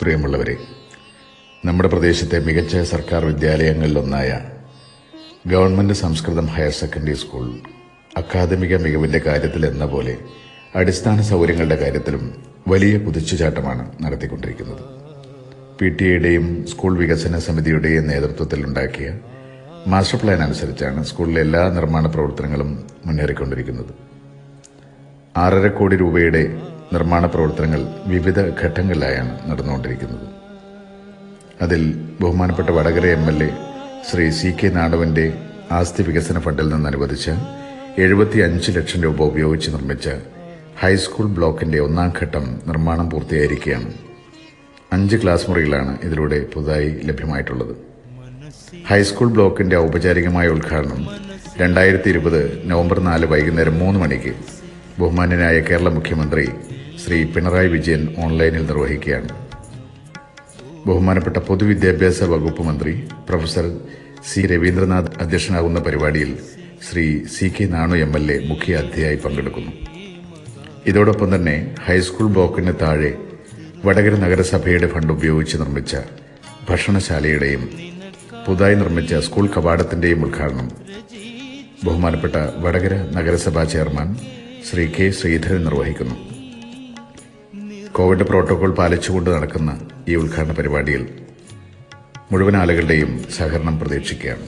പ്രിയമുള്ളവരെ, നമ്മുടെ പ്രദേശത്തെ മികച്ച സർക്കാർ വിദ്യാലയങ്ങളിലൊന്നായ ഗവൺമെന്റ് സംസ്കൃതം ഹയർ സെക്കൻഡറി സ്കൂൾ അക്കാദമിക മികവിന്റെ കാര്യത്തിൽ എന്ന പോലെ അടിസ്ഥാന സൗകര്യങ്ങളുടെ കാര്യത്തിലും വലിയ കുതിച്ചുചാട്ടമാണ് നടത്തിക്കൊണ്ടിരിക്കുന്നത്. PTA-യുടെയും സ്കൂൾ വികസന സമിതിയുടെയും നേതൃത്വത്തിൽ ഉണ്ടാക്കിയ മാസ്റ്റർ പ്ലാൻ അനുസരിച്ചാണ് സ്കൂളിലെ എല്ലാ നിർമ്മാണ പ്രവർത്തനങ്ങളും മുന്നേറിക്കൊണ്ടിരിക്കുന്നത്. 6.5 കോടി രൂപയുടെ നിർമ്മാണ പ്രവർത്തനങ്ങൾ വിവിധ ഘട്ടങ്ങളിലായാണ് നടന്നുകൊണ്ടിരിക്കുന്നത്. അതിൽ ബഹുമാനപ്പെട്ട വടകര MLA ശ്രീ CK നാണുവിന്റെ ആസ്തി വികസന ഫണ്ടിൽ നിന്ന് അനുവദിച്ച 75 ലക്ഷം രൂപ ഉപയോഗിച്ച് നിർമ്മിച്ച ഹൈസ്കൂൾ ബ്ലോക്കിന്റെ 1-ാം ഘട്ടം നിർമ്മാണം പൂർത്തിയായിരിക്കുകയാണ്. 5 ക്ലാസ് മുറികളാണ് ഇതിലൂടെ പുതുതായി ലഭ്യമായിട്ടുള്ളത്. ഹൈസ്കൂൾ ബ്ലോക്കിന്റെ ഔപചാരികമായ ഉദ്ഘാടനം 2020 നവംബർ 4 വൈകുന്നേരം 3 മണിക്ക് ബഹുമാന്യനായ കേരള മുഖ്യമന്ത്രി ശ്രീ പിണറായി വിജയൻ ഓൺലൈനിൽ നിർവഹിക്കുകയാണ്. ബഹുമാനപ്പെട്ട പൊതുവിദ്യാഭ്യാസ വകുപ്പ് മന്ത്രി പ്രൊഫസർ C രവീന്ദ്രനാഥ് അധ്യക്ഷനാകുന്ന പരിപാടിയിൽ ശ്രീ CK നാണു MLA മുഖ്യ അതിഥിയായി പങ്കെടുക്കുന്നു. ഇതോടൊപ്പം തന്നെ ഹൈസ്കൂൾ ബ്ലോക്കിന് താഴെ വടകര നഗരസഭയുടെ ഫണ്ട് ഉപയോഗിച്ച് നിർമ്മിച്ച ഭക്ഷണശാലയുടെയും പുതുതായി നിർമ്മിച്ച സ്കൂൾ കവാടത്തിന്റെയും ഉദ്ഘാടനം ബഹുമാനപ്പെട്ട വടകര നഗരസഭാ ചെയർമാൻ ശ്രീ K ശ്രീധരൻ നിർവഹിക്കുന്നു. കോവിഡ് പ്രോട്ടോകോൾ പാലിച്ചുകൊണ്ട് നടക്കുന്ന ഈ ഉദ്ഘാടന പരിപാടിയിൽ മുഴുവൻ ആളുകളുടെയും സഹകരണം പ്രതീക്ഷിക്കുകയാണ്.